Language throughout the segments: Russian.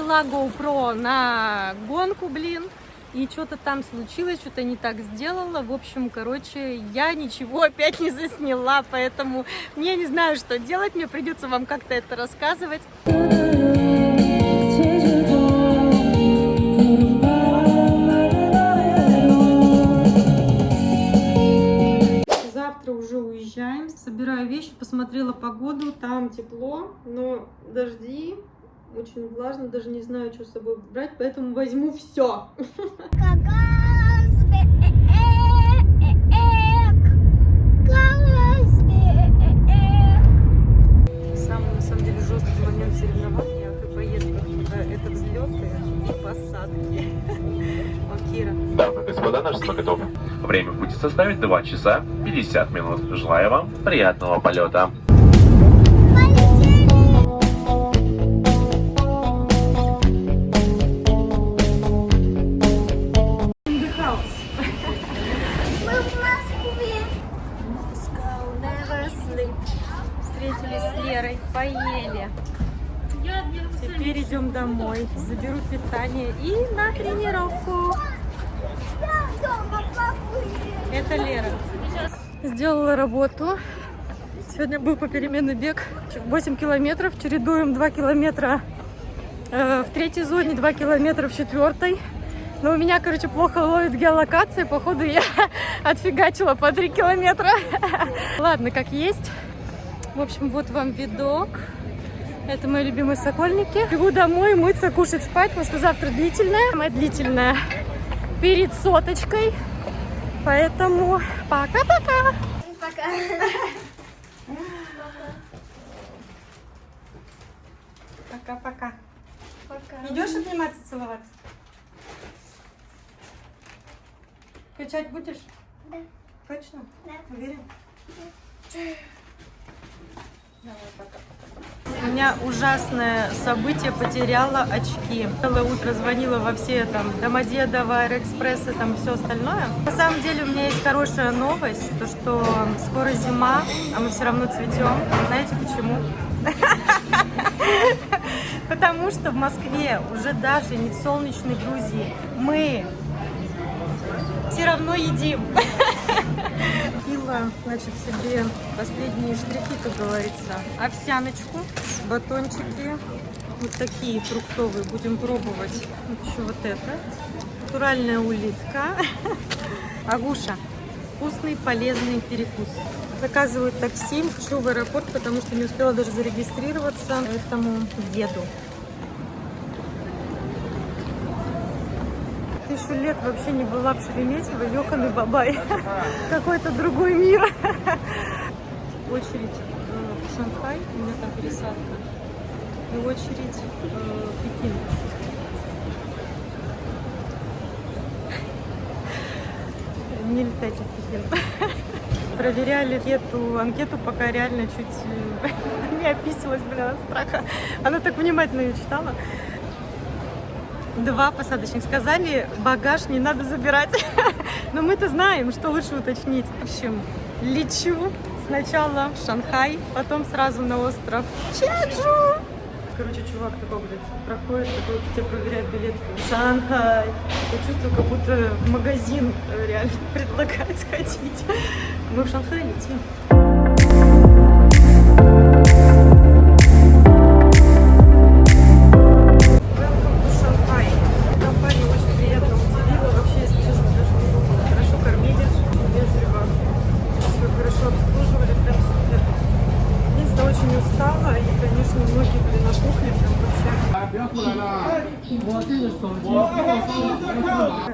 взяла GoPro на гонку, блин, и что-то там случилось, что-то не так сделала. В общем, короче, я ничего опять не засняла, поэтому я не знаю, что делать, мне придется вам как-то это рассказывать. Завтра уже уезжаем, собираю вещи, посмотрела погоду, там тепло, но дожди, очень влажно, даже не знаю, что с собой брать, поэтому возьму все. Самый, на самом деле, жесткий момент в соревнованиях и поездках туда — это взлеты и посадки. О, Кира. Дамы и господа, наш самолет готов. Время в пути составит 2 часа 50 минут. Желаю вам приятного полета. Встретились с Лерой, поели. Теперь идем домой, заберу питание и на тренировку. Это Лера. Сделала работу. Сегодня был попеременный бег. 8 километров. Чередуем 2 километра в третьей зоне, 2 километра в четвертой. Но у меня, короче, плохо ловит геолокация. Походу, я отфигачила по 3 километра. Ладно, как есть. В общем, вот вам видок. Это мои любимые сокольники. Бегу домой, мыться, кушать, спать. Послезавтра длительная. Моя длительная перед соточкой. Поэтому пока-пока. Пока. Пока-пока. Пока. Идешь обниматься, целоваться? Кричать будешь? Да. Точно? Да. Уверен? Да. Давай, пока. У меня ужасное событие, потеряла очки. Целое утро звонила во все там Домодедово, Аэроэкспрессы, там все остальное. На самом деле у меня есть хорошая новость, то что скоро зима, а мы все равно цветем. Знаете почему? Потому что в Москве уже даже не в солнечной Грузии мы все равно едим. Купила, значит, себе последние штрихи, как говорится, овсяночку, батончики, вот такие фруктовые, будем пробовать. Вот еще вот это, натуральная улитка, агуша, вкусный, полезный перекус. Заказываю такси, хочу в аэропорт, потому что не успела даже зарегистрироваться, поэтому еду. 1000 лет вообще не была в Шереметьево, ёханый бабай. Какой-то другой мир. Очередь в Шанхай, у меня там пересадка. И очередь в Пекин. Не летайте в Пекин. Проверяли эту анкету, пока реально чуть не описалась, блин, от страха. Она так внимательно ее читала. 2 посадочных. Сказали, багаж не надо забирать. Но мы-то знаем, что лучше уточнить. В общем, лечу сначала в Шанхай, потом сразу на остров Чеджу. Короче, чувак такой, блядь, проходит, такой, тебе проверяет билет. Шанхай. Я чувствую, как будто в магазин реально предлагает сходить. Мы в Шанхай летим.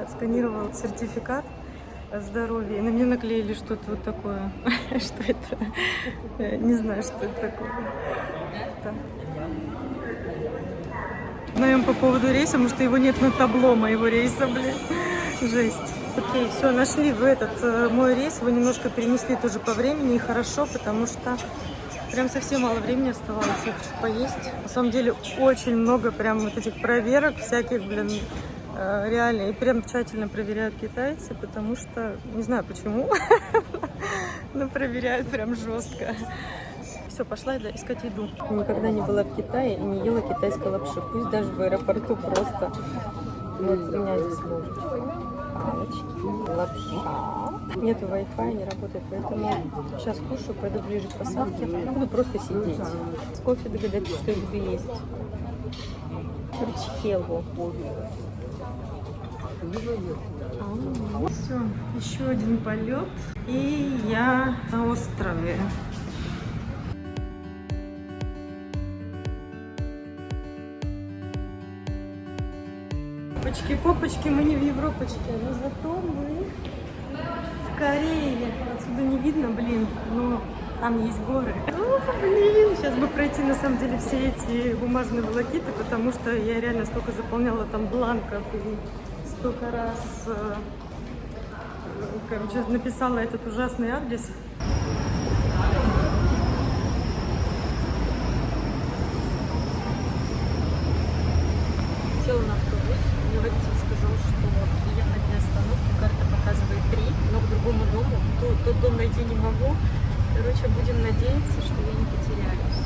Сканировал сертификат здоровья, и на мне наклеили что-то вот такое. Что это? Не знаю, что это такое. Знаем по поводу рейса, потому что его нет на табло моего рейса, блин. Жесть. Окей, все, нашли в этот мой рейс, его немножко перенесли тоже по времени, и хорошо, потому что прям совсем мало времени оставалось, я хочу поесть. На самом деле очень много прям вот этих проверок всяких, блин, реально. И прям тщательно проверяют китайцы, потому что, не знаю почему, но проверяют прям жестко. Все все, пошла искать еду. Никогда не была в Китае и не ела китайской лапши. Пусть даже в аэропорту просто. Вот у меня здесь ложечка, палочки, лапша. Нету Wi-Fi, не работает, поэтому сейчас кушаю, пойду ближе к посадке. Буду просто сидеть. С кофе догадайтесь, что я буду есть. Ричхелу. Все, еще один полет, и я на острове. Попочки, мы не в Европочке, но зато мы в Корее. Отсюда не видно, блин, но там есть горы. Ох, блин, сейчас бы пройти на самом деле все эти бумажные волокиты, потому что я реально столько заполняла там бланков и столько раз, короче, написала этот ужасный адрес. Села на автобус, мне водитель сказал, что ехать на остановке, карта показывает 3, но к другому дому, тот дом найти не могу. Короче, будем надеяться, что я не потеряюсь.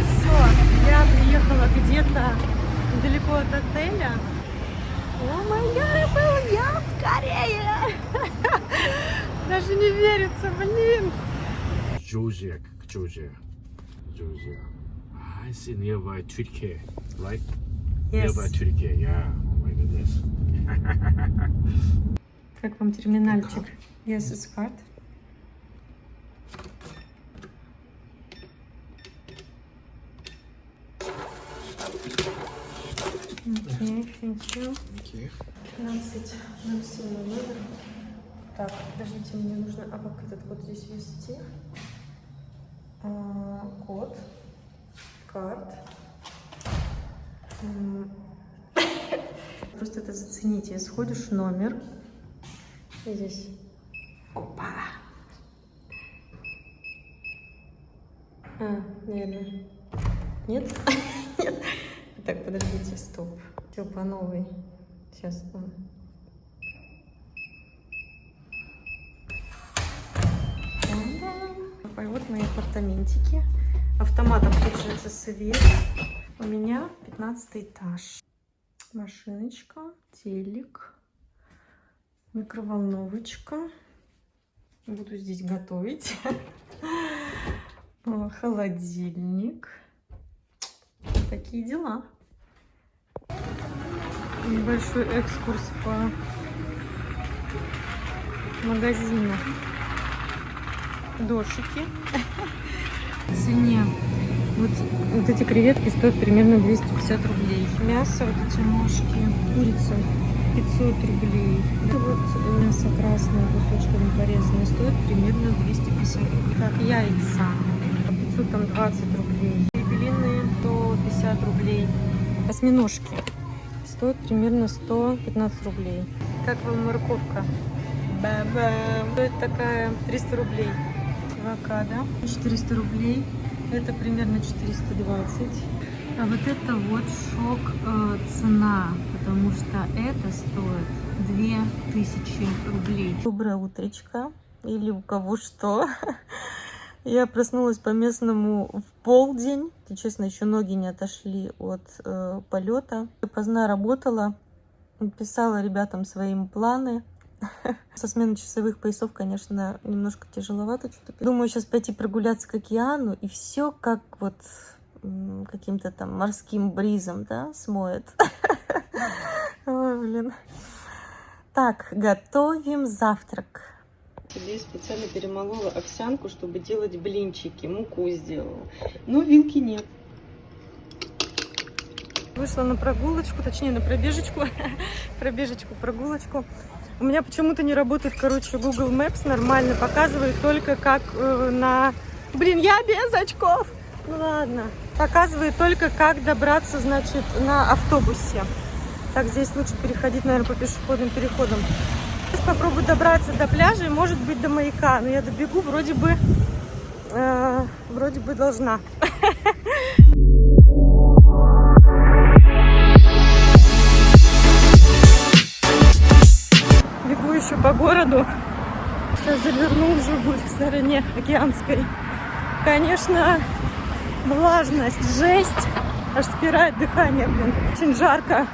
Все, я приехала где-то недалеко от отеля. О май гад, я в Корее! Даже не верится, блин! Georgia. I see nearby Turkey, right? Yes. Nearby Turkey, yeah. Oh my goodness. Как вам терминальчик? Yes, it's hard. Окей, thank you. 15, 07 номер. Так, подождите, мне нужно... А как этот код здесь ввести? Код. Карт. Просто это зацените. Сходишь в номер. И здесь. Опа! Наверное. Нет? Нет. Так, подождите, стоп. Все по новой. Сейчас. И вот мои апартаментики. Автоматом включается свет. У меня 15 этаж. Машиночка, телек, микроволновочка. Буду здесь готовить. Холодильник. Такие дела. Небольшой экскурс по магазину. Дошики. В цене вот эти креветки стоят примерно 250 рублей. Мясо, вот эти ножки, курица 500 рублей. Это вот мясо красное кусочками порезанное стоит примерно 250 рублей. Так, яйца 520 рублей. Перепелиные 150 рублей. Осьминожки стоят примерно 115 рублей. Как вам морковка? Ба-бам! Стоит такая 300 рублей. Авокадо 400 рублей. Это примерно 420. А вот это вот шок цена, потому что это стоит 2000 рублей. Доброе утречко. Или у кого что. Я проснулась по местному в полдень. И, честно, еще ноги не отошли от полета. Поздно работала. Писала ребятам своим планы. Со смены часовых поясов, конечно, немножко тяжеловато что-то. Думаю, сейчас пойти прогуляться к океану, и все как вот каким-то там морским бризом, да, смоет. Ой, блин. Так, готовим завтрак. Себе специально перемолола овсянку, чтобы делать блинчики. Муку сделала. Но вилки нет. Вышла на прогулочку, точнее на пробежечку. Прогулочку. У меня почему-то не работает, короче, Google Maps нормально. Показывает только как на... Блин, я без очков! Ну ладно. Показывает только как добраться, значит, на автобусе. Так, здесь лучше переходить, наверное, по пешеходным переходам. Сейчас попробую добраться до пляжа и, может быть, до маяка. Но я добегу, вроде бы должна. Бегу еще по городу. Сейчас заверну, уже будет в стороне океанской. Конечно, влажность, жесть. Аж спирает дыхание, блин. Очень жарко.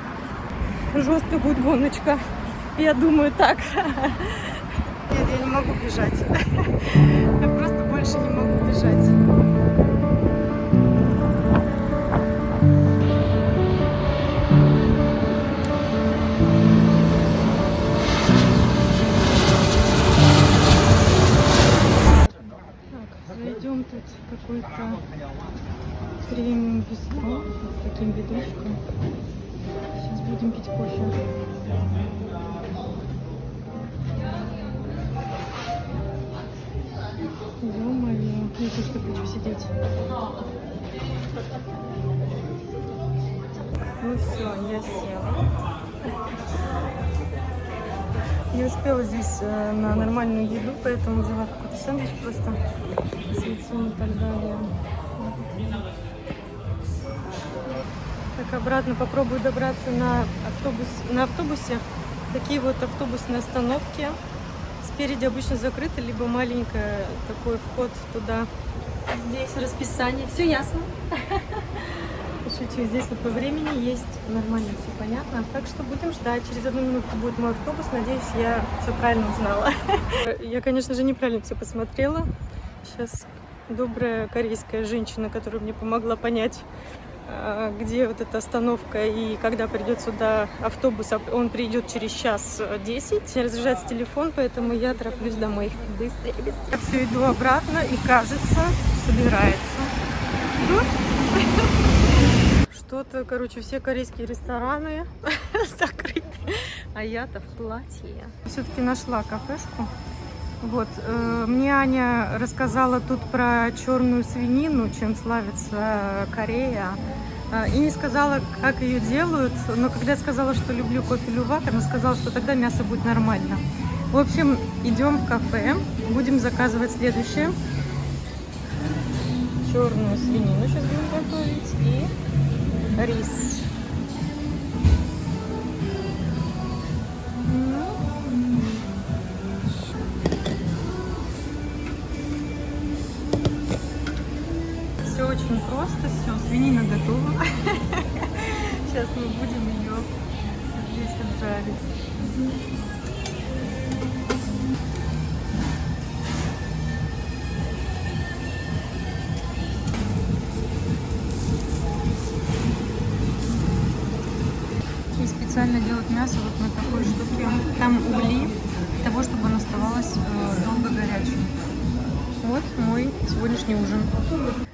Жестко будет гоночка. Я думаю так. Нет, я не могу бежать. Я просто больше не могу бежать. Так, зайдем тут в какой-то премиум бистро с таким видочком. Сейчас будем пить кофе. Ё-моё, я просто хочу сидеть. Ну все, я села. Не успела здесь на нормальную еду, поэтому взяла какой-то сэндвич просто с яйцом и так далее. Так, обратно попробую добраться на автобусе. Такие вот автобусные остановки. Спереди обычно закрыто, либо маленький такой вход туда. Здесь расписание. Все ясно. Шучу, здесь вот по времени есть. Нормально, все понятно. Так что будем ждать. Через 1 минутку будет мой автобус. Надеюсь, я все правильно узнала. Я, конечно же, неправильно все посмотрела. Сейчас добрая корейская женщина, которая мне помогла понять, где вот эта остановка и когда придет сюда автобус. Он придет через час 10. Разряжается телефон, поэтому я тороплюсь домой. Быстрее, быстрее. Я все иду обратно и, кажется, собирается. Что-то, короче, все корейские рестораны закрыты, а я-то в платье. Все-таки нашла кафешку. Вот, мне Аня рассказала тут про черную свинину, чем славится Корея. И не сказала, как ее делают, но когда я сказала, что люблю кофе лювак, она сказала, что тогда мясо будет нормально. В общем, идем в кафе, будем заказывать следующее. Черную свинину сейчас будем готовить и рис. Все очень просто, все, свинина готова. Сейчас мы будем ее здесь отжарить. И специально делают мясо вот на такой штуке. Там угли, для того, чтобы оно оставалось долго горячим. Вот мой сегодняшний ужин.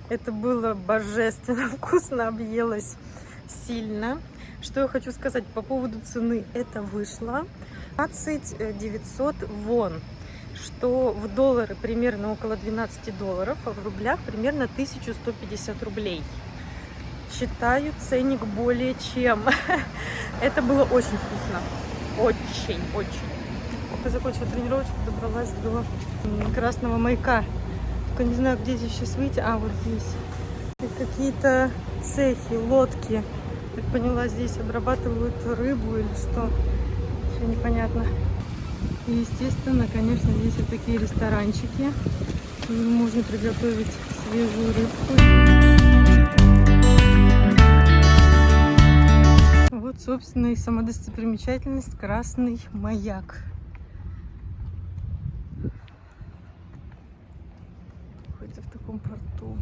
Это было божественно вкусно, объелась сильно. Что я хочу сказать по поводу цены. Это вышло 2900 вон, что в доллары примерно около $12, а в рублях примерно 1150 рублей. Считаю ценник более чем. Это было очень вкусно. Очень, очень. Я закончила тренировочку, добралась до Красного маяка. Только не знаю, где здесь сейчас выйти. А, вот здесь. Какие-то цехи, лодки. Как поняла, здесь обрабатывают рыбу или что. Все непонятно. И, естественно, конечно, здесь вот такие ресторанчики. Можно приготовить свежую рыбку. Вот, собственно, и сама достопримечательность Красный маяк. Хоть в таком порту.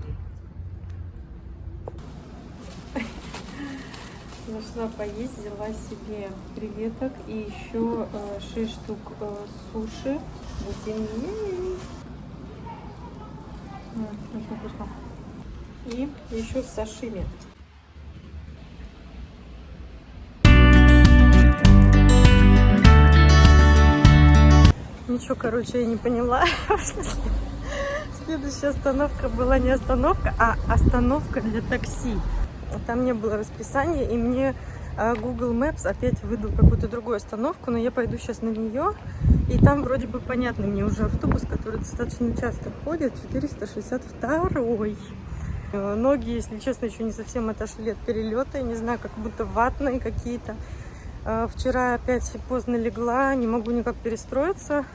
Нашла поесть, взяла себе креветок и еще 6 штук суши. Будем есть. Очень вкусно. И еще сашими. Ничего, короче, я не поняла. Следующая остановка была не остановка, а остановка для такси. Там не было расписания, и мне Google Maps опять выдал какую-то другую остановку, но я пойду сейчас на нее. И там вроде бы понятный мне уже автобус, который достаточно часто ходит, 462-й. Ноги, если честно, еще не совсем отошли от перелета. Я не знаю, как будто ватные какие-то. Вчера опять поздно легла, не могу никак перестроиться.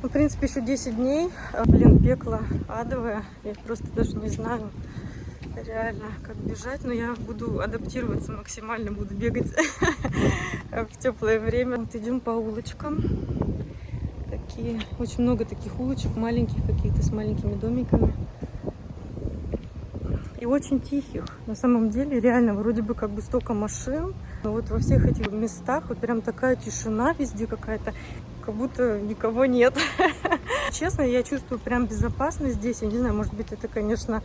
Ну, в принципе, еще 10 дней. Блин, пекло адовое. Я просто даже не знаю реально, как бежать. Но я буду адаптироваться максимально, буду бегать в теплое время. Вот идем по улочкам. Такие, очень много таких улочек, маленьких каких-то, с маленькими домиками. И очень тихих. На самом деле, реально, вроде бы как бы столько машин. Но вот во всех этих местах вот прям такая тишина везде какая-то, как будто никого нет. Честно, я чувствую прям безопасность здесь. Я не знаю, может быть, это, конечно,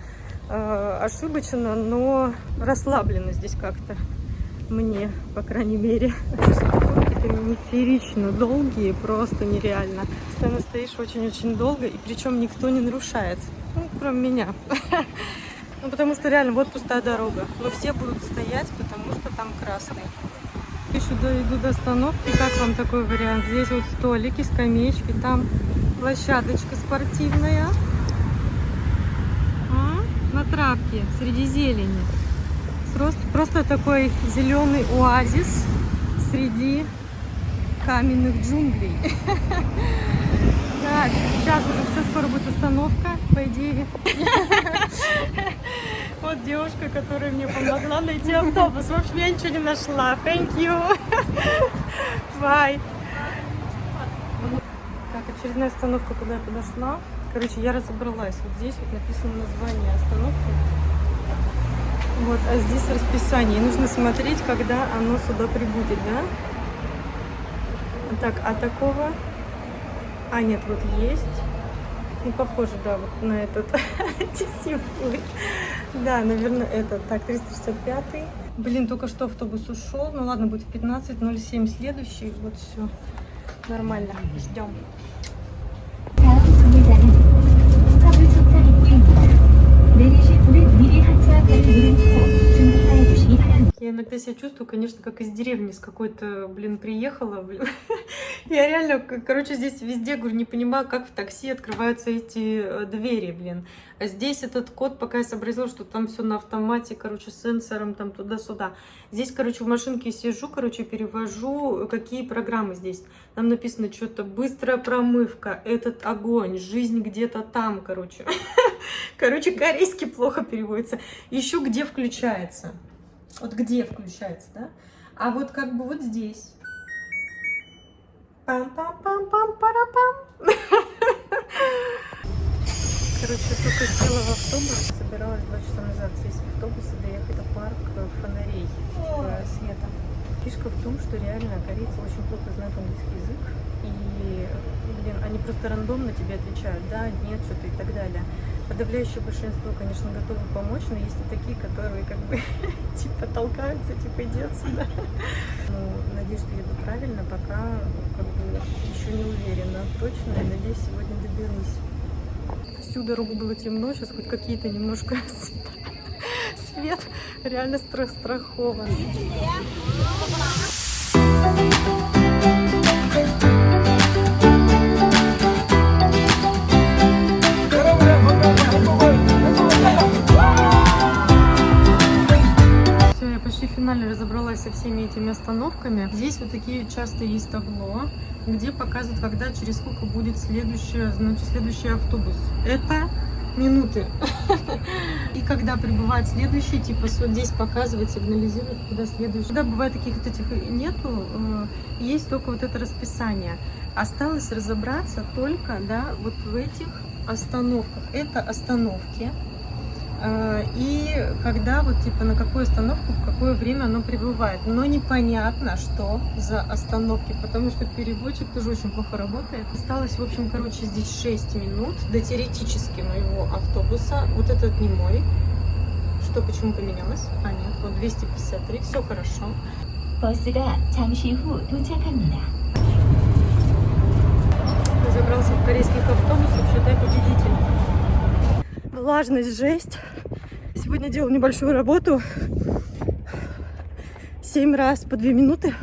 ошибочно, но расслабленно здесь как-то. Мне, по крайней мере. Светофорки неферично долгие, просто нереально. Постоянно стоишь очень-очень долго, и причем никто не нарушает. Ну, кроме меня. Ну, потому что реально вот пустая дорога. Но все будут стоять, потому что там красный. Еще иду до остановки. Как вам такой вариант? Здесь вот столики, скамеечки, там площадочка спортивная. На травке, среди зелени. Просто такой зеленый оазис среди каменных джунглей. Так, сейчас уже все, скоро будет остановка, по идее. Вот девушка, которая мне помогла найти автобус. В общем, я ничего не нашла. Thank you. Bye. Так, очередная остановка, куда я подошла. Короче, я разобралась. Вот здесь вот написано название остановки. Вот, а здесь расписание. И нужно смотреть, когда оно сюда прибудет, да? Так, а такого... А, нет, вот есть. Ну, похоже, да, вот на этот. Да, наверное, этот. Так, 365. Блин, только что автобус ушел. Ну ладно, будет в 15:07 следующий. Вот все. Нормально. Ждем. Я иногда себя чувствую, конечно, как из деревни с какой-то, блин, приехала, блин. Я реально, короче, здесь везде, говорю, не понимаю, как в такси открываются эти двери, блин. А здесь этот код, пока я сообразила, что там все на автомате, короче, с сенсором, там туда-сюда. Здесь, короче, в машинке сижу, короче, перевожу, какие программы здесь. Там написано что-то быстрая промывка, этот огонь, жизнь где-то там, короче. Короче, корейский плохо переводится. Еще где включается. Вот где включается, да? А вот как бы вот здесь. Пам-пам-пам-пам-парапам. Короче, я только села в автобус, собиралась 2 часа назад сесть в автобус и доехать до парка фонарей, типа света. Фишка в том, что реально корейцы очень плохо знают английский язык. И, блин, они просто рандомно тебе отвечают, да, нет, что-то и так далее. Подавляющее большинство, конечно, готовы помочь, но есть и такие, которые как бы типа толкаются, типа иди отсюда. Ну, надеюсь, что еду правильно, пока как бы еще не уверена точно, и надеюсь, сегодня доберусь. Всю дорогу было темно, сейчас хоть какие-то немножко свет, реально страхован. Финально разобралась со всеми этими остановками. Здесь вот такие часто есть табло, где показывают, когда, через сколько будет следующий автобус. Это минуты. И когда прибывает следующий, типа вот здесь показывает, сигнализирует, куда следующий. Когда бывает таких вот этих нету, есть только вот это расписание. Осталось разобраться только, да, вот в этих остановках. Это остановки. И когда вот типа на какую остановку, в какое время оно прибывает. Но непонятно, что за остановки, потому что переводчик тоже очень плохо работает. Осталось, в общем, короче, здесь 6 минут до теоретически моего автобуса. Вот этот не мой. Что, почему поменялось? А, нет, вот 253, все хорошо. 버스가 잠시 후 도착합니다. Забрался в корейских автобусах, считай, победитель. Влажность жесть. Сегодня делал небольшую работу. 7 раз по 2 минуты.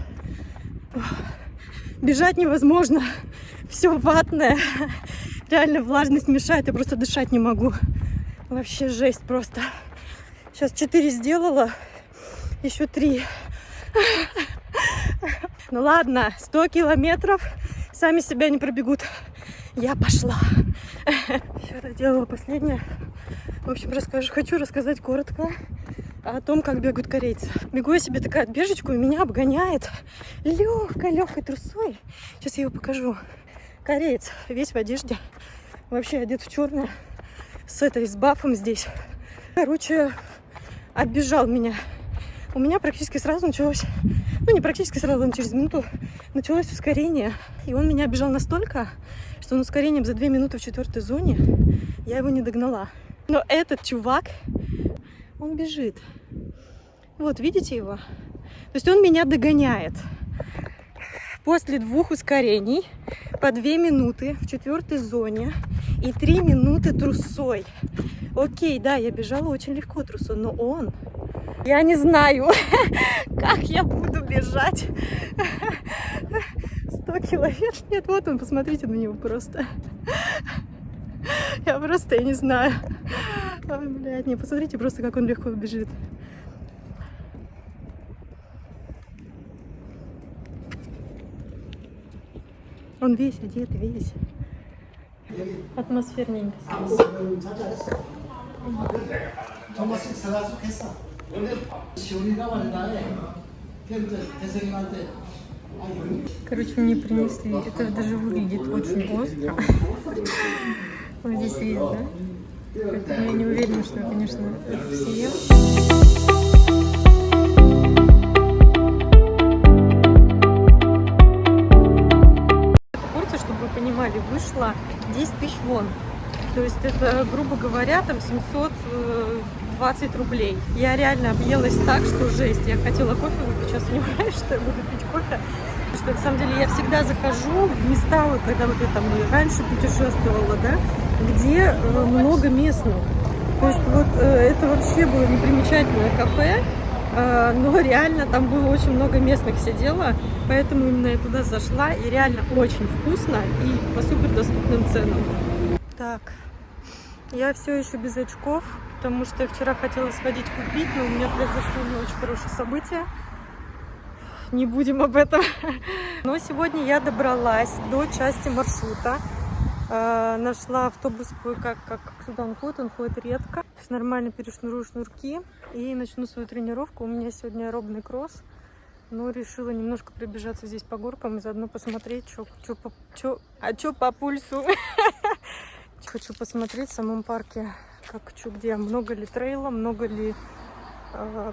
Бежать невозможно. Все ватное. Реально влажность мешает. Я просто дышать не могу. Вообще жесть просто. Сейчас 4 сделала. Еще 3. Ну ладно, 100 километров сами себя не пробегут. я пошла. Все, доделала последнее. В общем, хочу рассказать коротко о том, как бегают корейцы. Бегу я себе такая отбежечку, и меня обгоняет легкой трусой. Сейчас я его покажу. Кореец, весь в одежде, вообще одет в черное, с бафом здесь. Короче, оббежал меня. У меня практически сразу началось, ну не практически сразу, но через минуту началось ускорение. И он меня оббежал настолько, что он ускорением за 2 минуты в 4-й зоне я его не догнала. Но этот чувак, он бежит. Вот, видите его? То есть он меня догоняет. После 2 ускорений по 2 минуты в 4-й зоне и 3 минуты трусой. Окей, да, я бежала очень легко трусой, но он... Я не знаю, как я буду бежать 100 километров. Нет, вот он, посмотрите на него просто. Я не знаю. Ой, блядь, не, посмотрите просто, как он легко бежит. Он весь одет, весь. Атмосферненько здесь. Короче, мне принесли. Это даже выглядит очень остро. Вот здесь есть, да? Поэтому я не уверена, что я, конечно, это съем. Вышла 10 000 вон. То есть это, грубо говоря, там 720 рублей. Я реально объелась так, что жесть. Я хотела кофе выпить, сейчас понимаю, что я буду пить кофе. Потому что, на самом деле, я всегда захожу в места, вот, когда вот я там раньше путешествовала, да, где много местных. То есть вот это вообще было непримечательное кафе, но реально там было очень много местных сидело, поэтому именно я туда зашла, и реально очень вкусно и по супер доступным ценам. Так, я все еще без очков, потому что я вчера хотела сходить купить, но у меня произошло не очень хорошее событие. Не будем об этом. Но сегодня я добралась до части маршрута. Нашла автобус как сюда он ходит редко. Сейчас нормально перешнурую шнурки и начну свою тренировку. У меня сегодня аэробный кросс, но решила немножко пробежаться здесь по горкам и заодно посмотреть, что по пульсу. Хочу посмотреть в самом парке, где, много ли трейла, много ли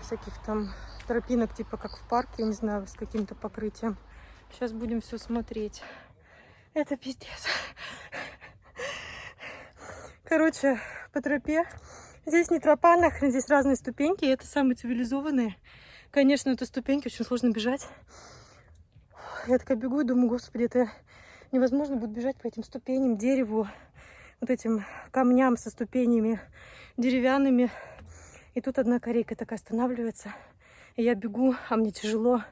всяких там тропинок, типа как в парке, не знаю, с каким-то покрытием. Сейчас будем все смотреть. Это пиздец. Короче, по тропе. Здесь не тропа нахрен, здесь разные ступеньки. И это самые цивилизованные. Конечно, это ступеньки, очень сложно бежать. Я такая бегу и думаю, господи, это невозможно будет бежать по этим ступеням, дереву, вот этим камням со ступенями деревянными. И тут одна корейка такая останавливается. И я бегу, а мне тяжело.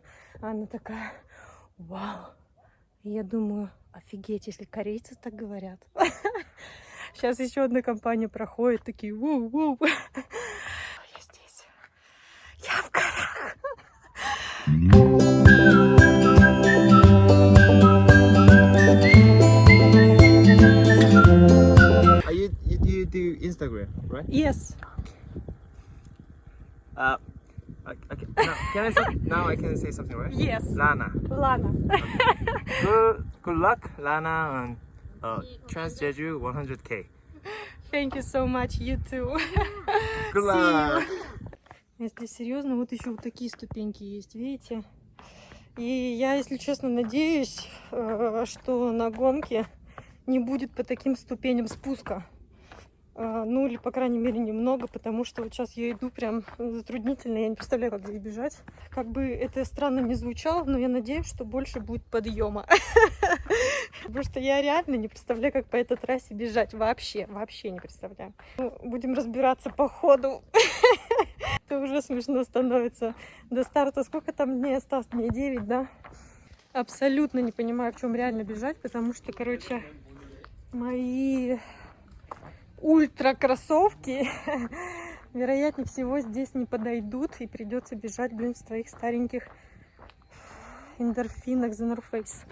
А она такая, вау. И я думаю, офигеть, если корейцы так говорят. Сейчас еще одна компания проходит, такие, воу-воу. Я здесь. Я в горах. You do Instagram, right? Yes. Okay. Now I can say something, right? Yes. Lana. Lana. Good luck, Lana, on Trans Jeju 100K. Thank you so much, you too. Good luck. Если серьезно, вот еще вот такие ступеньки есть, видите? И я, если честно, надеюсь, что на гонке не будет по таким ступеням спуска. Ну, или, по крайней мере, немного, потому что вот сейчас я иду прям затруднительно, я не представляю, как здесь бежать. Как бы это странно не звучало, но я надеюсь, что больше будет подъема. Потому что я реально не представляю, как по этой трассе бежать. Вообще не представляю. Ну, будем разбираться по ходу. Это уже смешно становится. До старта сколько там дней осталось? Дней 9, да? Абсолютно не понимаю, в чем реально бежать, потому что, короче, мои ультра кроссовки вероятнее всего здесь не подойдут, и придется бежать, блин, в своих стареньких эндорфинах The North Face.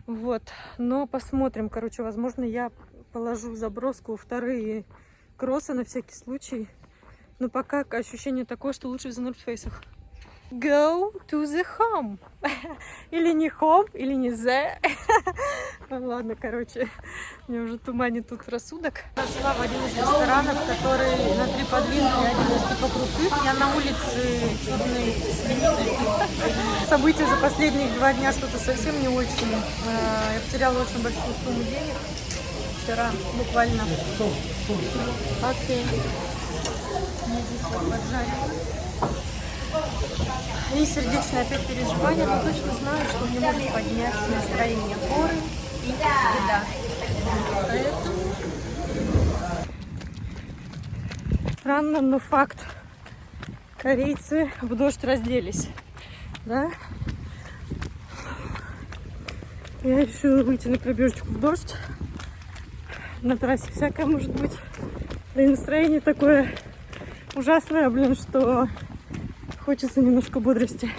Вот, но посмотрим, короче, возможно, я положу в заброску вторые кроссы на всякий случай. Но пока ощущение такое, что лучше в The North Face'ах. Go to the home. Или не home, или не the. Ну ладно, короче, мне уже туманит тут рассудок. Зашла в один из ресторанов, который на 3 подвизки, один из типа крутых. Я на улице черной свинины. События за последних 2 дня что-то совсем не очень. Я потеряла очень большую сумму денег. Вчера буквально. Окей. Мне здесь вот поджарили. И сердечное опять переживание, но точно знаю, что мне может поднять настроение горы и еда. Поэтому... Странно, но факт. Корейцы в дождь разделись. Да? Я решила выйти на пробежечку в дождь. На трассе всякое может быть. Да и настроение такое ужасное, блин, что хочется немножко бодрости.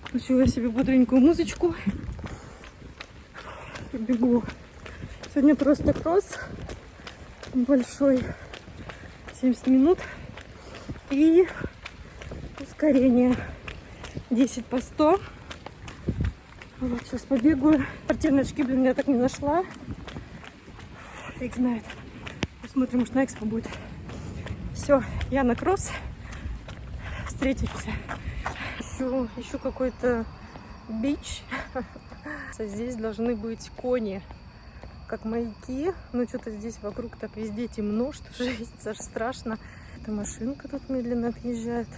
Включила я себе бодренькую музычку. И бегу. Сегодня просто кросс большой. 70 минут. И ускорение 10 по 100. Вот сейчас побегаю. Спортивные очки, блин, я так не нашла. Фиг знает. Посмотрим, может на экспо будет. Все, я на кросс. Встретимся. Еще какой-то бич. Здесь должны быть кони, как маяки. Но что-то здесь вокруг так везде темно, что жесть, аж страшно. Эта машинка тут медленно отъезжает.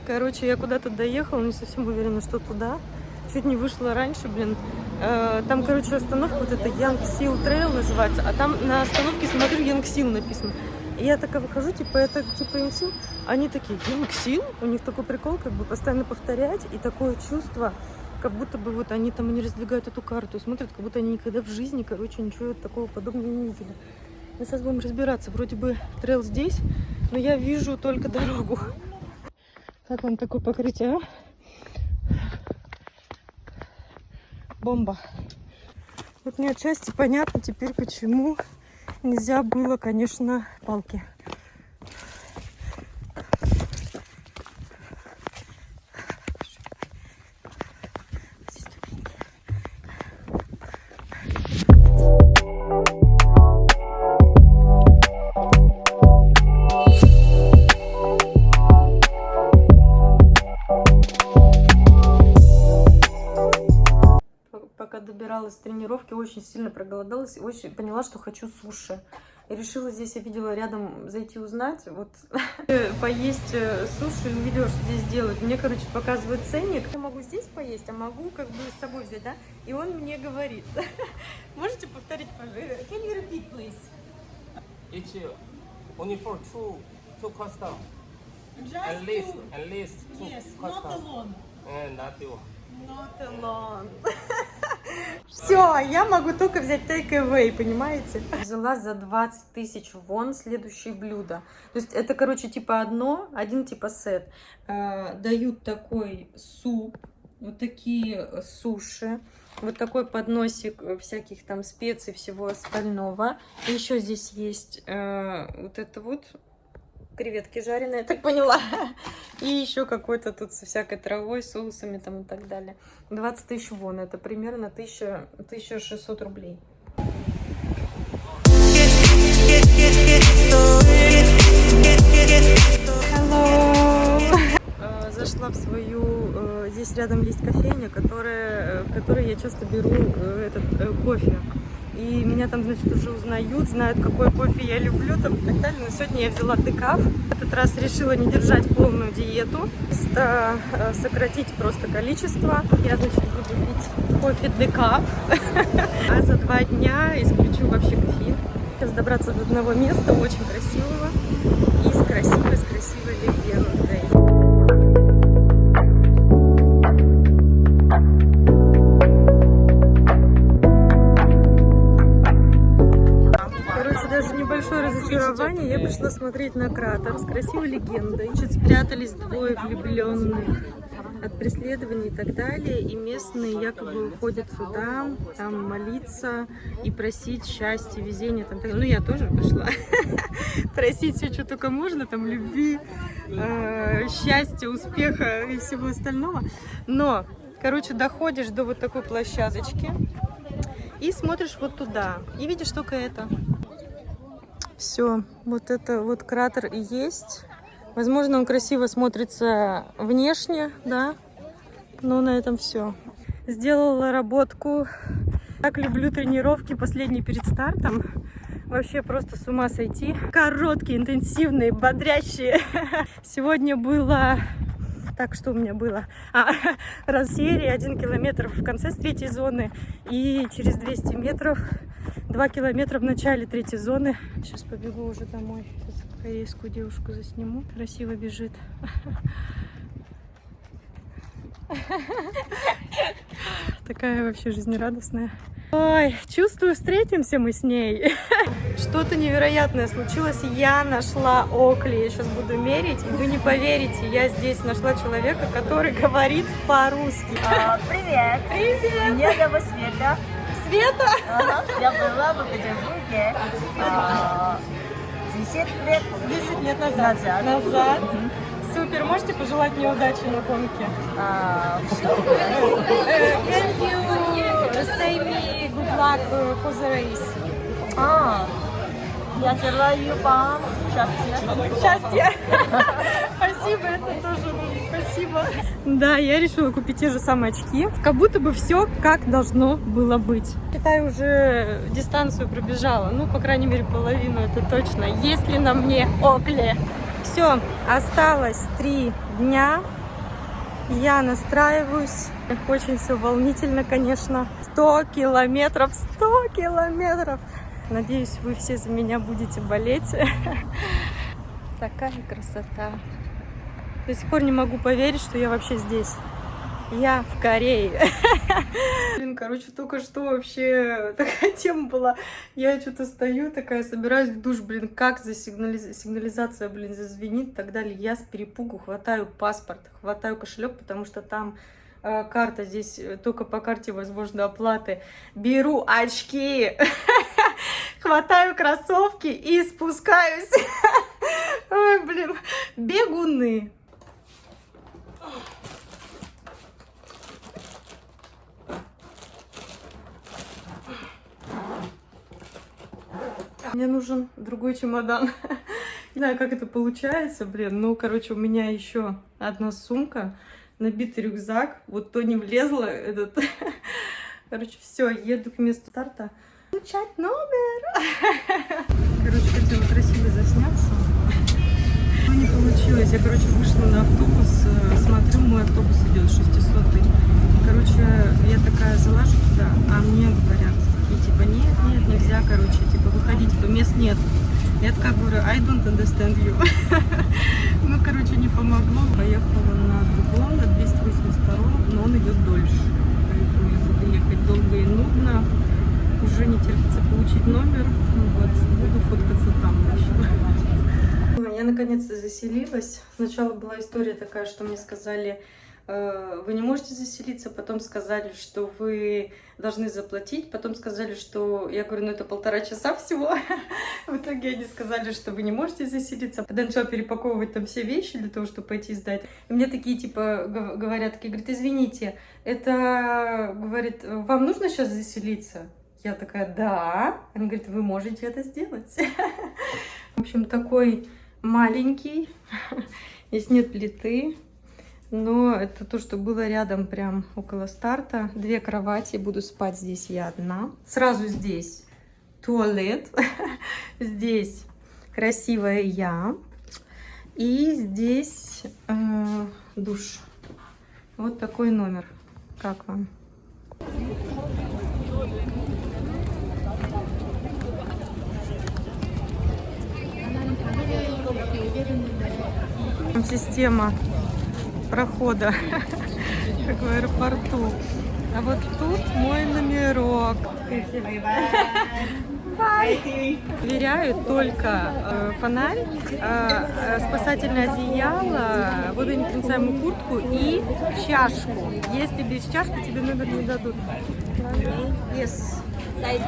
Короче, я куда-то доехала, не совсем уверена, что туда. Чуть не вышла раньше, блин. Там, короче, остановка вот эта Янгсил Трейл называется, а там на остановке, смотрю, Янгсил написано. И я такая выхожу, типа, это типа Янгсил. Они такие, Янгсил? У них такой прикол, как бы постоянно повторять, и такое чувство, как будто бы вот они там не раздвигают эту карту, смотрят, как будто они никогда в жизни, короче, ничего такого подобного не видели. Мы сейчас будем разбираться. Вроде бы трейл здесь, но я вижу только дорогу. Как вам такое покрытие, а? Бомба. Вот мне отчасти понятно теперь, почему нельзя было, конечно, палки. Добиралась с тренировки, очень сильно проголодалась и очень поняла, что хочу суши. И решила здесь, я видела рядом зайти узнать, вот поесть суши, увидела, что здесь делают. Мне, короче, показывает ценник. Я могу здесь поесть, а могу как бы с собой взять, да? И он мне говорит. Можете повторить, пожалуйста? Can you repeat, please? It's only for two custom. At least two custom. Not you. Not alone. Все, я могу только взять take away, понимаете? Взяла за 20 тысяч вон следующее блюдо. То есть это, короче, типа один типа сет. Дают такой суп, вот такие суши, вот такой подносик всяких там специй, всего остального. И еще здесь есть вот это вот креветки жареные, я так поняла. И еще какой-то тут со всякой травой, соусами там и так далее. 20 тысяч вон, это примерно 1600 рублей. Hello. Зашла в свою, здесь рядом есть кофейня, в которой я часто беру этот кофе. И меня там, значит, уже узнают, знают, какой кофе я люблю, там и так далее. Но сегодня я взяла декаф. В этот раз решила не держать полную диету. просто сократить просто количество. Я, значит, буду пить кофе декаф, а за 2 дня исключу вообще кофеин. Сейчас добраться до одного места, очень красивого, и с красивой легендой. Небольшое разочарование. Я пришла смотреть на кратер с красивой легендой. Значит, спрятались двое влюбленных от преследований и так далее. И местные якобы уходят сюда, там молиться и просить счастья, везения. Там, ну, я тоже пришла просить все, что только можно, там, любви, счастья, успеха и всего остального. Но, короче, доходишь до вот такой площадочки и смотришь вот туда. И видишь только это. Все, вот это вот кратер и есть. Возможно, он красиво смотрится внешне, да, но на этом все. Сделала работку. Так люблю тренировки последние перед стартом. Вообще просто с ума сойти. Короткие, интенсивные, бодрящие. Сегодня было... Так, что у меня было? Раз серии, 1 километр в конце с 3-й зоны и через 200 метров 2 километра в начале 3-й зоны. Сейчас побегу уже домой. Сейчас корейскую девушку засниму. Красиво бежит. Такая вообще жизнерадостная. Ой, чувствую, встретимся мы с ней. Что-то невероятное случилось. Я нашла Окли. Я сейчас буду мерить. И вы не поверите, я здесь нашла человека, который говорит по-русски. Привет! Привет! Меня зовут Света. Света? Ага, я была в Петербурге 10 лет назад. Супер. Можете пожелать мне удачи на гонке? Can you say me good luck for the race? Я желаю вам счастья. Счастья. Спасибо, это тоже спасибо. Да, я решила купить те же самые очки. Как будто бы все как должно было быть. Считай, уже дистанцию пробежала. Ну, по крайней мере, половину, это точно. Есть ли на мне Окли? Все, осталось 3 дня. Я настраиваюсь. Очень все волнительно, конечно. 100 километров, 100 километров. Надеюсь, вы все за меня будете болеть. Такая красота. До сих пор не могу поверить, что я вообще здесь. Я в Корее. Блин, короче, только что вообще такая тема была. Я что-то стою, такая, собираюсь в душ, блин, как за сигнализация, блин, зазвенит и так далее. Я с перепугу хватаю паспорт, хватаю кошелек, потому что там карта, здесь только по карте возможно оплаты. Беру очки, хватаю кроссовки и спускаюсь. Ой, блин, бегуны. Мне нужен другой чемодан. Не знаю, как это получается, блин. Ну, короче, у меня еще одна сумка, набитый рюкзак. Вот то не влезло. Этот. Короче, все, еду к месту старта. Получать номер. Короче, хотела красиво засняться. Но не получилось. Я, короче, вышла на автобус. Смотрю, мой автобус идет 600-й. Короче, я такая залажу туда, а мне говорят, и типа, нет, нельзя, короче, типа, выходить, типа, мест нет. Я такая говорю, I don't understand you. Ну, короче, не помогло. Поехала на другом, на 282-м, но он идет дольше. Поэтому я буду ехать долго и нудно. Уже не терпится получить номер. Ну, вот, буду фоткаться там еще. Я наконец-то заселилась. Сначала была история такая, что мне сказали, вы не можете заселиться, потом сказали, что вы должны заплатить, потом сказали, что... Я говорю, ну это 1,5 часа всего. В итоге они сказали, что вы не можете заселиться. Когда начала перепаковывать там все вещи для того, чтобы пойти сдать. И мне такие, типа, говорят, такие, говорят, извините, это, говорит, вам нужно сейчас заселиться? Я такая, да. Они говорят, вы можете это сделать. В общем, такой маленький. Здесь нет плиты. Но это то, что было рядом, прям около старта. 2 кровати, буду спать здесь я одна. Сразу здесь туалет. Здесь красивая я. И здесь душ. Вот такой номер. Как вам? Система прохода, как в аэропорту. А вот тут мой номерок. Проверяют только фонарь, спасательное одеяло, водонепроницаемую куртку и чашку. Если без чашки, тебе номер не дадут. Yes. S.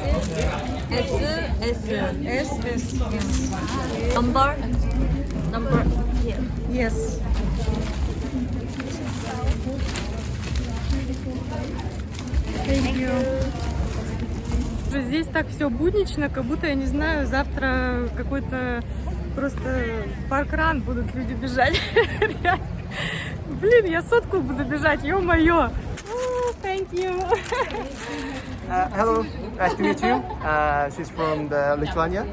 Number here. Yes. Thank you. Здесь так все буднично, как будто, я не знаю, завтра какой-то просто паркран будут люди бежать. Блин, я сотку буду бежать, ё-моё. Thank you. Hello, nice to meet you. She's from Lithuania.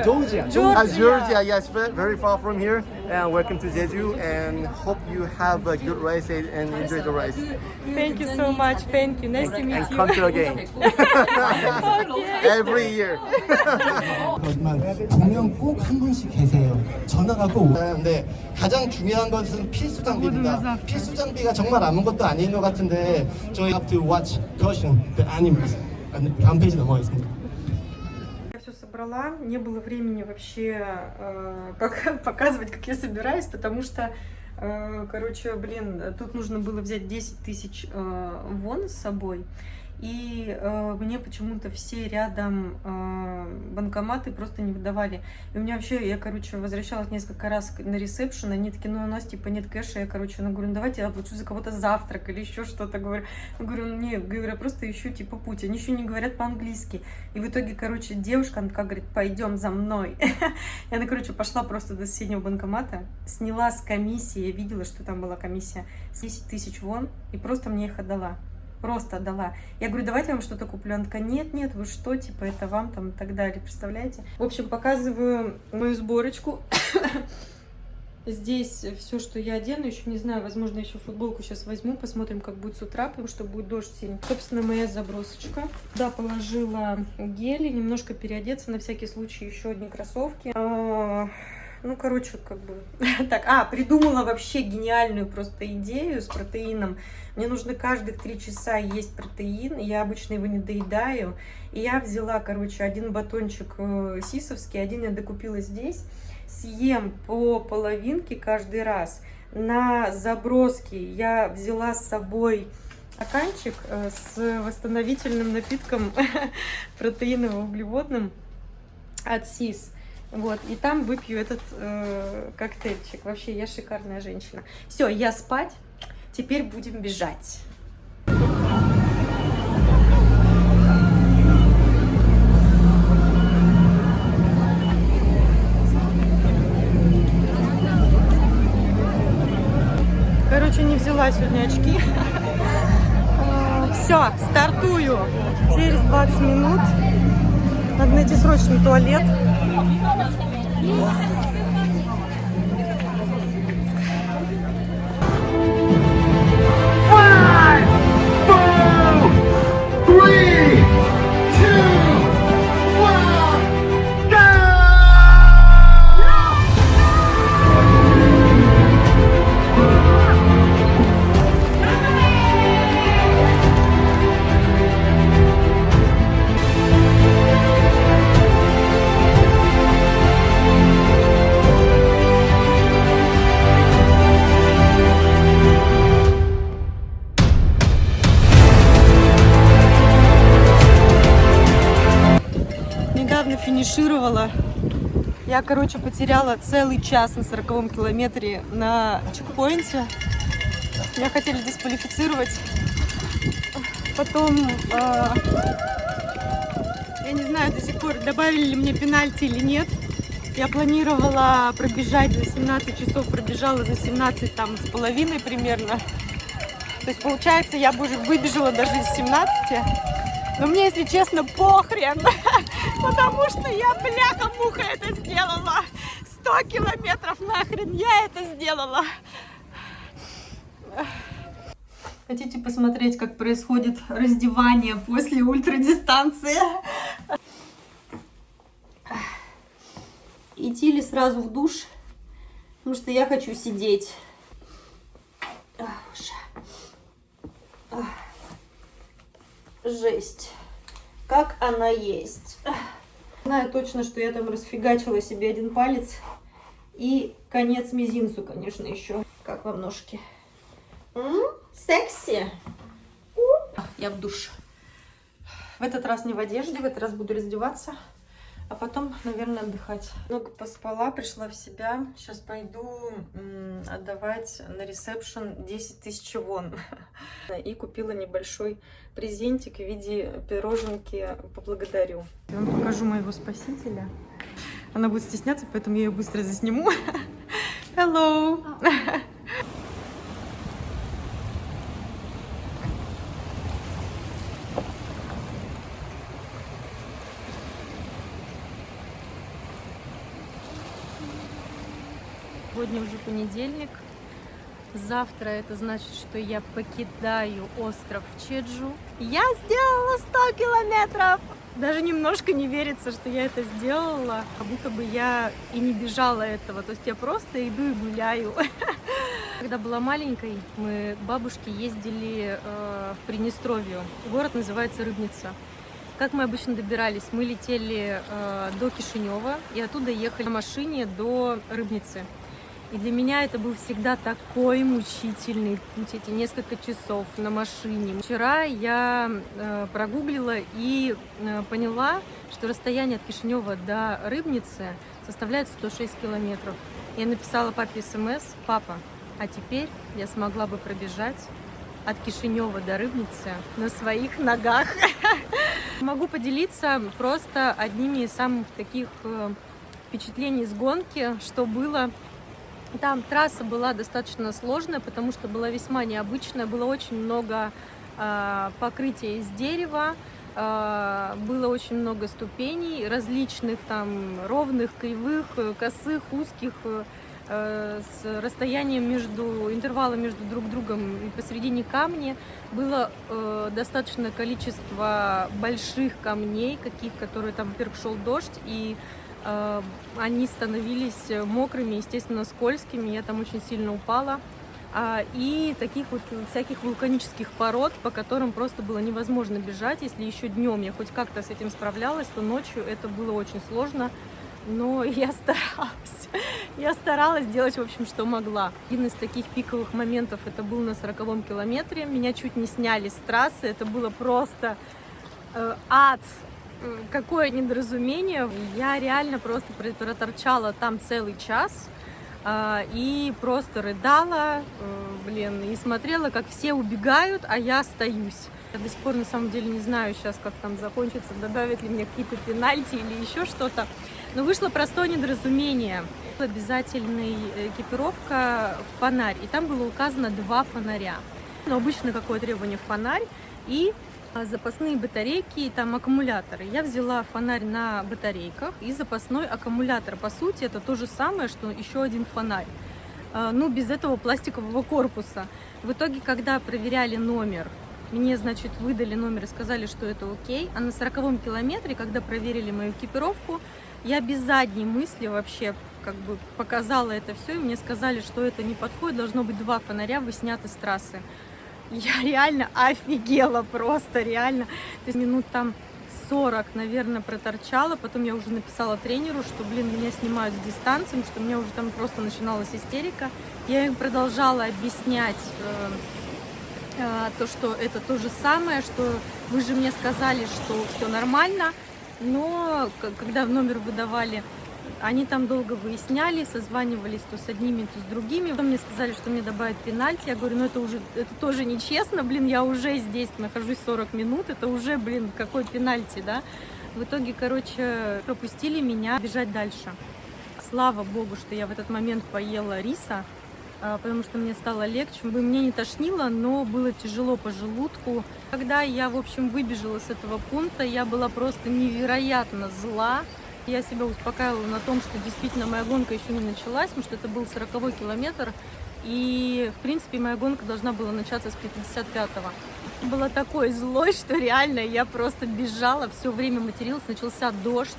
Georgia. Georgia, yes, very far from here. And welcome to Jeju. And hope you have a good race and enjoy the race. Thank you so much. Thank you. Nice to meet And you. come to again. Every year. 하지만 분명 꼭 한 분씩 계세요. 전화가 꼭 오는데 가장 중요한 것은 필수 장비입니다. 필수 장비가 정말 아무것도 아닌 것 같은데 저희 have to watch caution the animals. 다음 페이지 넘어가겠습니다. Я все собрала, не было времени вообще показывать, как я собираюсь, потому что, короче, блин, тут нужно было взять 10 тысяч вон с собой. И мне почему-то все рядом банкоматы просто не выдавали. И у меня вообще, я, короче, возвращалась несколько раз на ресепшн, они такие, ну, у нас, типа, нет кэша. Я, короче, говорю, ну, давайте я оплачу за кого-то завтрак или еще что-то. Говорю, не, говорю, я просто ищу, типа, путь. Они еще не говорят по-английски. И в итоге, короче, девушка, она такая говорит, пойдем за мной. И она, короче, пошла просто до соседнего банкомата, сняла с комиссии, я видела, что там была комиссия, 10 тысяч вон, и просто мне их отдала. Просто отдала. Я говорю, давайте я вам что-то куплю. Она такая, нет, вы что, типа, это вам там и так далее, представляете? В общем, показываю мою сборочку. Здесь все, что я одену, еще не знаю, возможно, еще футболку сейчас возьму, посмотрим, как будет с утра, потому что будет дождь сильный. Собственно, моя забросочка. Туда положила гели, немножко переодеться, на всякий случай еще одни кроссовки. Ну, короче, как бы так. Придумала вообще гениальную просто идею с протеином. Мне нужно каждых 3 часа есть протеин. Я обычно его не доедаю. И я взяла, короче, один батончик сисовский, один я докупила здесь. Съем по половинке каждый раз. На заброски я взяла с собой стаканчик с восстановительным напитком протеиново-углеводным от СИС. Вот, и там выпью этот коктейльчик. Вообще, я шикарная женщина. Все, я спать. Теперь будем бежать. Короче, не взяла сегодня очки. Все, стартую через 20 минут. Надо найти срочно туалет. Финишировала. Я, короче, потеряла целый час на 40-м километре на чекпоинте. Меня хотели дисквалифицировать. Потом, я не знаю до сих пор, добавили ли мне пенальти или нет. Я планировала пробежать за 17 часов, пробежала за 17 там с половиной примерно. То есть, получается, я бы уже выбежала даже из 17. Но мне, если честно, похрен, потому что я, бляха-муха, это сделала. 100 километров нахрен я это сделала. Хотите посмотреть, как происходит раздевание после ультрадистанции? Идти ли сразу в душ? Потому что я хочу сидеть. Жесть. Как она есть. Знаю точно, что я там расфигачила себе один палец. И конец мизинцу, конечно, еще. Как вам ножки? Секси. Я в душ. В этот раз не в одежде, в этот раз буду раздеваться. А потом, наверное, отдыхать. Много поспала, пришла в себя. Сейчас пойду отдавать на ресепшн 10 тысяч вон. И купила небольшой презентик в виде пироженки. Поблагодарю. Я вам покажу моего спасителя. Она будет стесняться, поэтому я ее быстро засниму. Hello! Сегодня уже понедельник. Завтра это значит, что я покидаю остров Чеджу. Я сделала 100 километров! Даже немножко не верится, что я это сделала. Как будто бы я и не бежала этого. То есть я просто иду и гуляю. Когда была маленькой, мы к бабушке ездили в Приднестровью. Город называется Рыбница. Как мы обычно добирались? Мы летели до Кишинева и оттуда ехали на машине до Рыбницы. И для меня это был всегда такой мучительный путь, эти несколько часов на машине. Вчера я прогуглила и поняла, что расстояние от Кишинева до Рыбницы составляет 106 километров. Я написала папе смс: папа, а теперь я смогла бы пробежать от Кишинева до Рыбницы на своих ногах. Могу поделиться просто одними из самых таких впечатлений с гонки, что было. Там трасса была достаточно сложная, потому что была весьма необычная. Было очень много покрытия из дерева, было очень много ступеней различных, там ровных, кривых, косых, узких, с расстоянием интервалом между друг другом и посередине камни. Было достаточное количество больших камней, которые там, во-первых, шел дождь, и они становились мокрыми, естественно, скользкими. Я там очень сильно упала. И таких вот всяких вулканических пород, по которым просто было невозможно бежать. Если еще днем я хоть как-то с этим справлялась, то ночью это было очень сложно. Но я старалась. Я старалась делать, в общем, что могла. Один из таких пиковых моментов — это был на 40-м километре. Меня чуть не сняли с трассы. Это было просто ад. Какое недоразумение. Я реально просто проторчала там целый час и просто рыдала, и смотрела, как все убегают, а я остаюсь. Я до сих пор на самом деле не знаю сейчас, как там закончится, добавят ли мне какие-то пенальти или еще что-то. Но вышло простое недоразумение. Обязательная экипировка — фонарь, и там было указано 2 фонаря. Но обычно какое требование — фонарь и запасные батарейки и там аккумуляторы. Я взяла фонарь на батарейках и запасной аккумулятор. По сути, это то же самое, что еще один фонарь. Без этого пластикового корпуса. В итоге, когда проверяли номер, мне, значит, выдали номер и сказали, что это окей. А на 40-м километре, когда проверили мою экипировку, я без задней мысли вообще показала это все, и мне сказали, что это не подходит, должно быть 2 фонаря, вы сняты с трассы. Я реально офигела, просто реально. То есть минут там 40, наверное, проторчала. Потом я уже написала тренеру, что, меня снимают с дистанции, что у меня уже там просто начиналась истерика. Я им продолжала объяснять то, что это то же самое, что вы же мне сказали, что все нормально. Но когда номер выдавали, они там долго выясняли, созванивались то с одними, то с другими. Потом мне сказали, что мне добавят пенальти. Я говорю, это тоже нечестно, я уже здесь нахожусь 40 минут, это уже, какой пенальти, да? В итоге, пропустили меня бежать дальше. Слава богу, что я в этот момент поела риса, потому что мне стало легче. Мне не тошнило, но было тяжело по желудку. Когда я, в общем, выбежала с этого пункта, я была просто невероятно зла. Я себя успокаивала на том, что действительно моя гонка еще не началась, потому что это был 40-й километр, И, в принципе, моя гонка должна была начаться с 55-го. Была такой злой, что реально я просто бежала, все время материлась, начался дождь.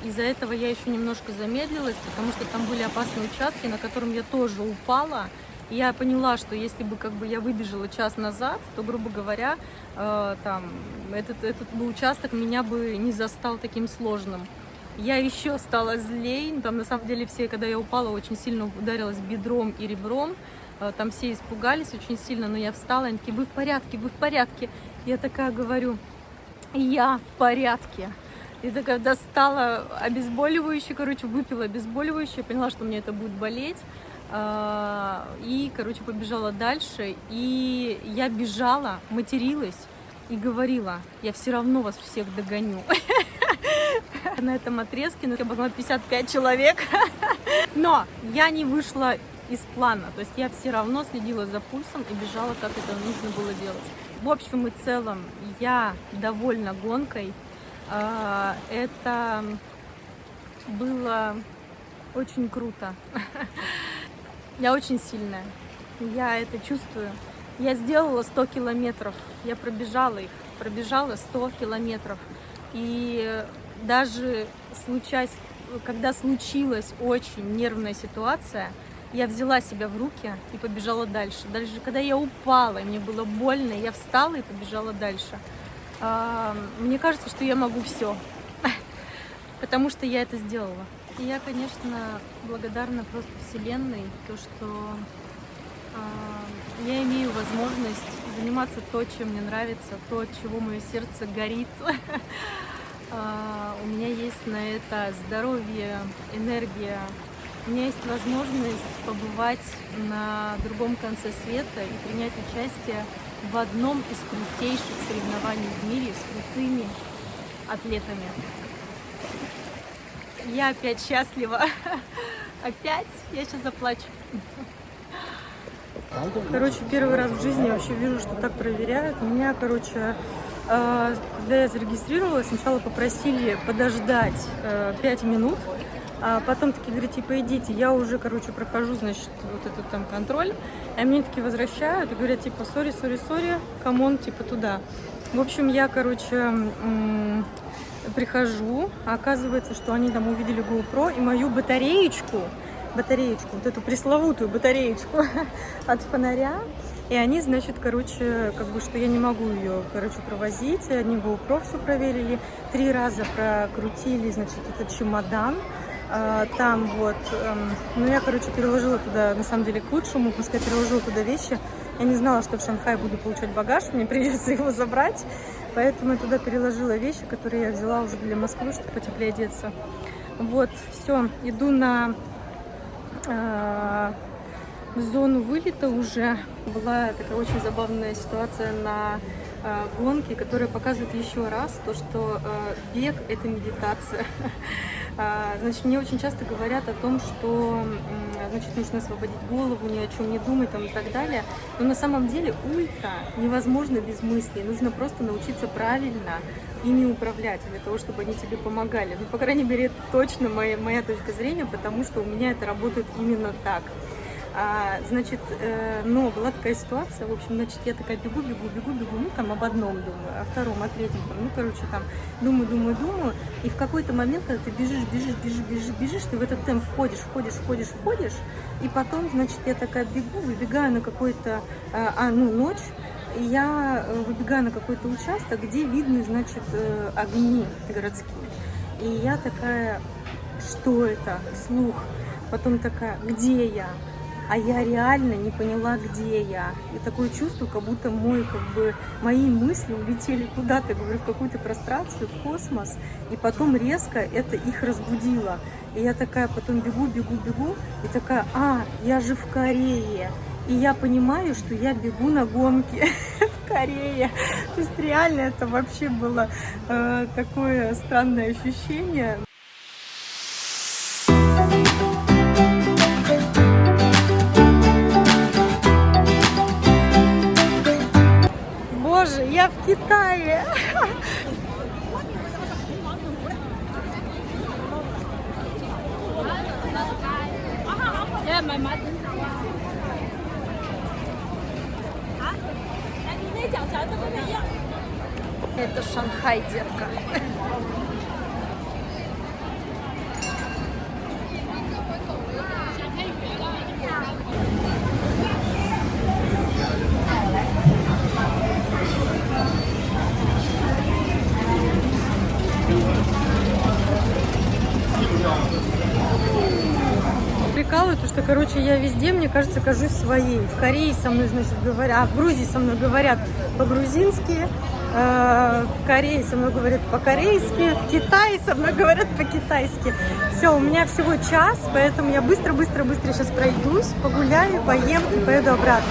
Из-за этого я еще немножко замедлилась, потому что там были опасные участки, на котором я тоже упала. И я поняла, что если бы как бы я выбежала час назад, то, грубо говоря, там, этот бы участок меня бы не застал таким сложным. Я еще стала злей, там на самом деле все, когда я упала, очень сильно ударилась бедром и ребром, там все испугались очень сильно, но я встала, они такие: вы в порядке, вы в порядке. Я такая говорю: я в порядке. И такая достала обезболивающее, короче, выпила обезболивающее, поняла, что мне это будет болеть. И, короче, побежала дальше. И я бежала, материлась и говорила: я все равно вас всех догоню. На этом отрезке было 55 человек. Но я не вышла из плана. То есть я все равно следила за пульсом и бежала, как это нужно было делать. В общем и целом, я довольна гонкой. Это было очень круто. Я очень сильная. Я это чувствую. Я сделала 100 километров. Я пробежала их. Пробежала 100 километров. И даже когда случилась очень нервная ситуация, я взяла себя в руки и побежала дальше. Даже когда я упала, мне было больно, я встала и побежала дальше. Мне кажется, что я могу все, потому что я это сделала. И я, конечно, благодарна просто Вселенной, то, что я имею возможность заниматься то, чем мне нравится, то, от чего мое сердце горит. У меня есть на это здоровье, энергия. У меня есть возможность побывать на другом конце света и принять участие в одном из крутейших соревнований в мире с крутыми атлетами. Я опять счастлива. Опять? Я сейчас заплачу. Короче, первый раз в жизни я вообще вижу, что так проверяют. Меня, короче, когда я зарегистрировалась, сначала попросили подождать 5 минут. А потом такие говорят, типа, идите, я уже, короче, прохожу, значит, вот этот там контроль, а мне такие возвращают и говорят, типа, сори, камон, типа, туда. В общем, я, короче, прихожу, а оказывается, что они там увидели GoPro и мою батареечку, вот эту пресловутую батареечку от фонаря, и они, значит, короче, как бы, что я не могу ее, короче, провозить, они GoPro все проверили, 3 раза прокрутили, значит, этот чемодан. Там вот, ну я, короче, переложила туда, на самом деле, к лучшему, потому что я переложила туда вещи. Я не знала, что в Шанхае буду получать багаж, мне придется его забрать. Поэтому я туда переложила вещи, которые я взяла уже для Москвы, чтобы потеплее одеться. Вот, все, иду на зону вылета уже. Была такая очень забавная ситуация на гонке, которая показывает еще раз то, что бег – это медитация. Значит, мне очень часто говорят о том, что, значит, нужно освободить голову, ни о чем не думать там, и так далее. Но на самом деле ультра невозможно без мыслей. Нужно просто научиться правильно ими управлять, для того, чтобы они тебе помогали. Ну, по крайней мере, это точно моя точка зрения, потому что у меня это работает именно так. Значит, но была такая ситуация, в общем, значит, я такая бегу, ну, там, об одном думаю, о втором, о третьем, там, ну, короче, там, думаю, и в какой-то момент, когда ты бежишь, ты в этот темп входишь, и потом, значит, я такая бегу, выбегаю на какой-то, ночь, и я выбегаю на какой-то участок, где видны, значит, огни городские, и я такая, что это, вслух, потом такая, где я? А я реально не поняла, где я. И такое чувство, как будто мои мысли улетели куда-то, говорю, в какую-то прострацию, в космос. И потом резко это их разбудило. И я такая потом бегу, и такая, я же в Корее. И я понимаю, что я бегу на гонке в Корее. То есть реально это вообще было такое странное ощущение. Боже, я в Китае! Это Шанхай, детка. Прикалываю, потому что, короче, я везде, мне кажется, кажусь своей. В Корее со мной, значит, говорят, в Грузии со мной говорят по-грузински, в Корее со мной говорят по-корейски, в Китае со мной говорят по-китайски. Все, у меня всего час, поэтому я быстро сейчас пройдусь, погуляю, поем и поеду обратно.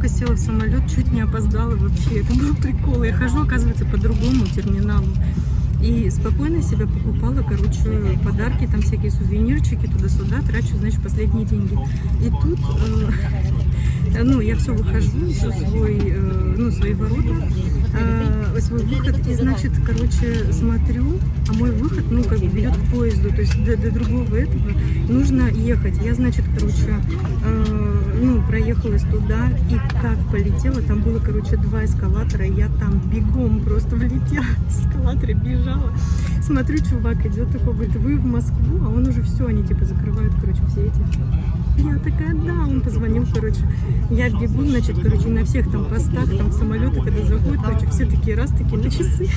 Села в самолет, чуть не опоздала вообще. Это был прикол. Я хожу, оказывается, по другому терминалу. И спокойно себе покупала, короче, подарки, там всякие сувенирчики, туда-сюда, трачу, значит, последние деньги. И тут, ну, я все выхожу, ищу свои ворота, свой выход, и, значит, короче, смотрю, а мой выход, ну, как бы ведет к поезду, то есть до другого этого нужно ехать. Я, значит, короче, ну, проехалась туда, и как полетела, там было, короче, 2 эскалатора, и я там бегом просто влетела с эскалатора, бежала. Смотрю, чувак идет такой, говорит, вы в Москву, а он уже все, они типа закрывают, короче, все эти. Я такая, да, он позвонил, короче, я бегу, значит, короче, на всех там постах, там самолеты, когда заходят, короче, все такие раз, такие на часы.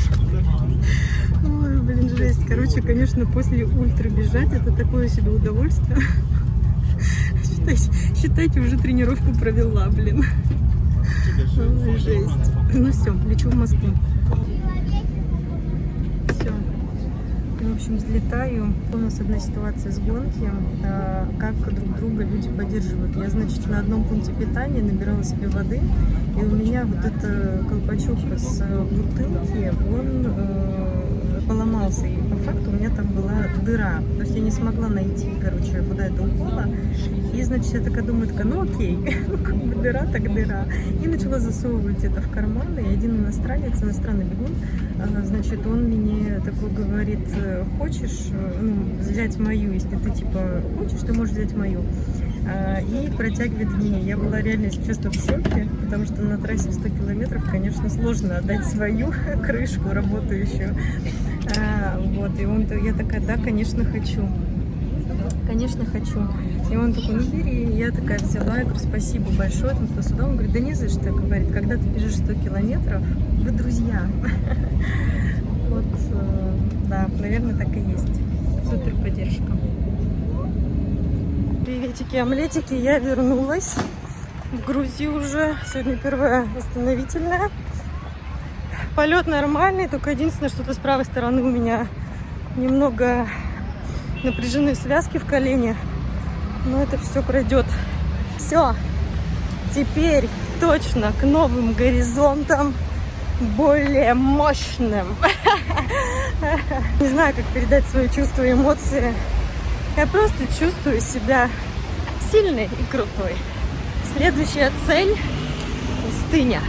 Ой, блин, жесть. Короче, конечно, после ультра бежать, это такое себе удовольствие. Считайте, уже тренировку провела, блин. Ой, жесть. Ну все, лечу в Москву. Все. В общем, взлетаю. У нас одна ситуация с гонки. Как друг друга люди поддерживают. Я, значит, на одном пункте питания набирала себе воды, и у меня вот этот колпачок с бутылки, он поломался, и по факту у меня там была дыра, то есть я не смогла найти, короче, куда это упало, и, значит, я такая думаю, ну окей, ну как бы дыра, так дыра, и начала засовывать это в карман, и один иностранец, иностранный бегун, значит, он мне такой говорит, хочешь, ну, взять мою, если ты, типа, хочешь, ты можешь взять мою, и протягивает мне. Я была реально, если честно, в шоке, потому что на трассе в 100 километров, конечно, сложно отдать свою крышку работающую. Вот, и я такая, да, конечно, хочу. Конечно, хочу. И он такой, ну бери. Я такая взяла, я говорю, спасибо большое, там туда-сюда. Он говорит, да не за что, говорит, когда ты бежишь 100 километров, вы друзья. Вот, да, наверное, так и есть. Супер поддержка. Приветики, омлетики, я вернулась в Грузию уже. Сегодня первая восстановительная. Полет нормальный, только единственное, что-то с правой стороны у меня немного напряжены связки в колене. Но это все пройдет. Все, теперь точно к новым горизонтам, более мощным. Не знаю, как передать свои чувства и эмоции. Я просто чувствую себя сильной и крутой. Следующая цель – пустыня.